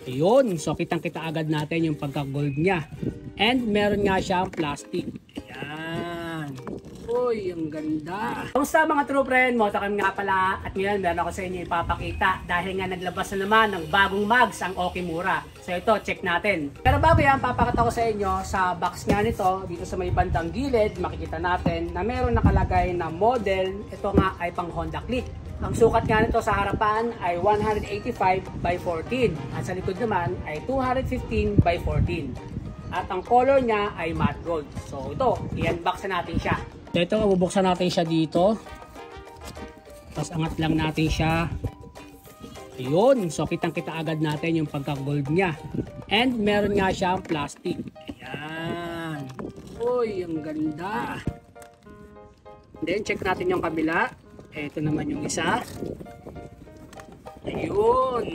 Ayun, so kitang-kita agad natin yung pagka-gold niya. And meron nga siyang plastic. Ayan. Uy, ang ganda. Kamusta mga true friend? Motokan nga pala. At ngayon meron ako sa inyo ipapakita. Dahil nga naglabas na naman ng bagong mags ang Okimura. So ito, check natin. Pero bago yan, papakita ko sa inyo sa box nga nito. Dito sa may bandang gilid, makikita natin na meron nakalagay na model. Ito nga ay pang Honda Click. Ang sukat nga nito sa harapan ay 185 by 14 at sa likod naman ay 215 by 14. At ang color niya ay matte gold. So ito, i-unbox na natin siya. So ito, bubuksan natin siya dito. Tapos angat lang natin siya. Ayun, so kitang-kita agad natin yung pagka-gold niya. And meron nga siyang plastic. Ayan. Uy, ang ganda. Then check natin yung kabila. Ito naman yung isa. Ayun.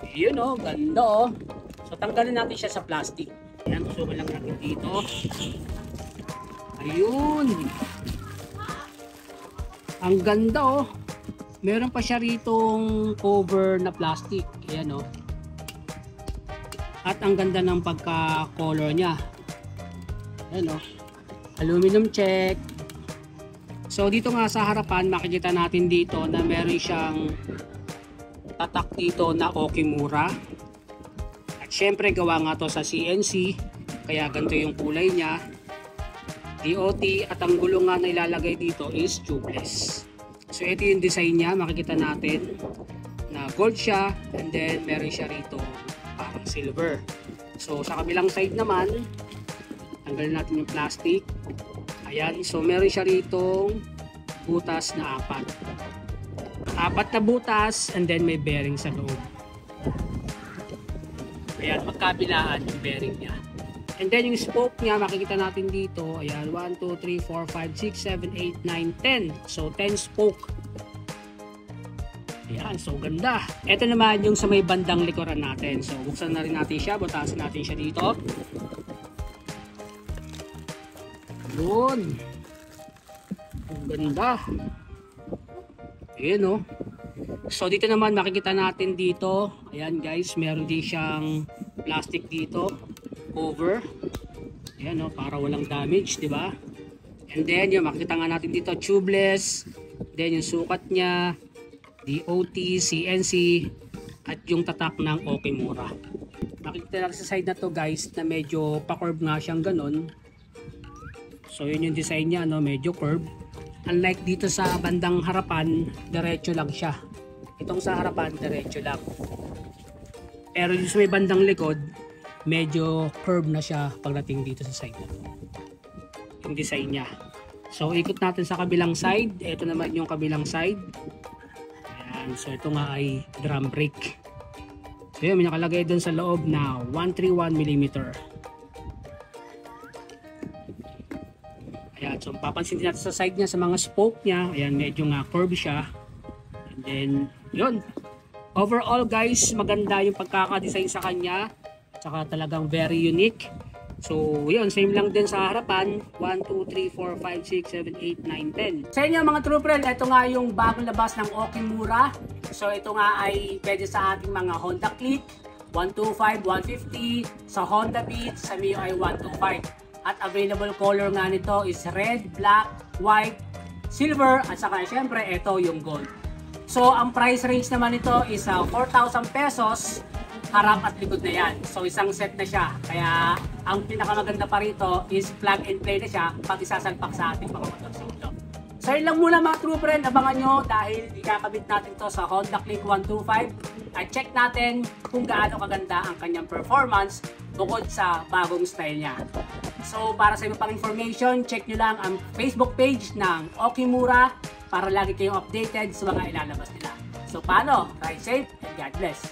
Ayun oh, ganda oh. So tanggalin natin siya sa plastic. Ayan, tusukin lang natin dito. Ayun. Ang ganda oh. Meron pa siya ritong cover na plastic. Ayan oh. At ang ganda ng pagka-color niya. Ayan oh. Aluminum check. So dito nga sa harapan makikita natin dito na meron siyang tatak dito na Okimura. At syempre gawa nga to sa CNC kaya ganito yung kulay niya. DOT at ang gulong nga na ilalagay dito is tubeless. So ito yung design niya, makikita natin na gold siya and then meron siya rito parang silver. So sa kabilang side naman tanggalin natin yung plastic. Ayan, so meron siya ritong butas na apat. Apat na butas and then may bearing sa loob. Ayan, magkabilaan yung bearing niya. And then yung spoke niya, makikita natin dito. Ayan, 1, 2, 3, 4, 5, 6, 7, 8, 9, 10. So 10 spoke. Ayan, so ganda. Ito naman yung sa may bandang likuran natin. So buksan na rin natin siya, butasin natin siya dito. Yun. Ang ganda. Ayan o. So dito naman makikita natin dito. Ayan guys, meron din siyang plastic dito. Cover. Ayan o, para walang damage, di ba? And then yung makikita nga natin dito, tubeless. Then yung sukat niya, DOT, CNC, at yung tatak ng Okimura. Makikita natin sa side na to guys na medyo pa-curve nga siyang ganun. So yun yung design niya, no? Medyo curve. Unlike dito sa bandang harapan, diretso lang siya. Itong sa harapan, diretso lang. Pero yung sa may bandang likod, medyo curve na siya pagdating dito sa side na to. Yung design niya. So ikot natin sa kabilang side. Ito naman yung kabilang side. Ayan. So ito nga ay drum brake. So yun, may nakalagay dun sa loob na 131mm. Ayan, so papansin din natin sa side niya, sa mga spoke niya. Ayan, medyo nga curve siya. And then, yun. Overall guys, maganda yung pagkakadesign sa kanya. Tsaka talagang very unique. So, yun, same lang din sa harapan. 1, 2, 3, 4, 5, 6, 7, 8, 9, 10. Sa inyo mga true friend, ito nga yung bagong labas ng Okimura. So, ito nga ay pwede sa ating mga Honda Click. 125, 150. Sa Honda Beat, sa Mio ay 125. At available color nga nito is red, black, white, silver, at saka syempre ito yung gold. So ang price range naman nito is 4,000 pesos, harap at likod na yan. So isang set na siya. Kaya ang pinakamaganda pa rito is plug and play na siya pag isasalpak sa ating mga motorsiklo. So yun lang muna mga true friend, abangan nyo dahil ikakabit natin to sa Honda Click 125 at check natin kung gaano kaganda ang kanyang performance bukod sa bagong style niya. So para sa iba pang information, check nyo lang ang Facebook page ng Okimura para lagi kayong updated sa mga ilalabas nila. So paano? Ride safe and God bless!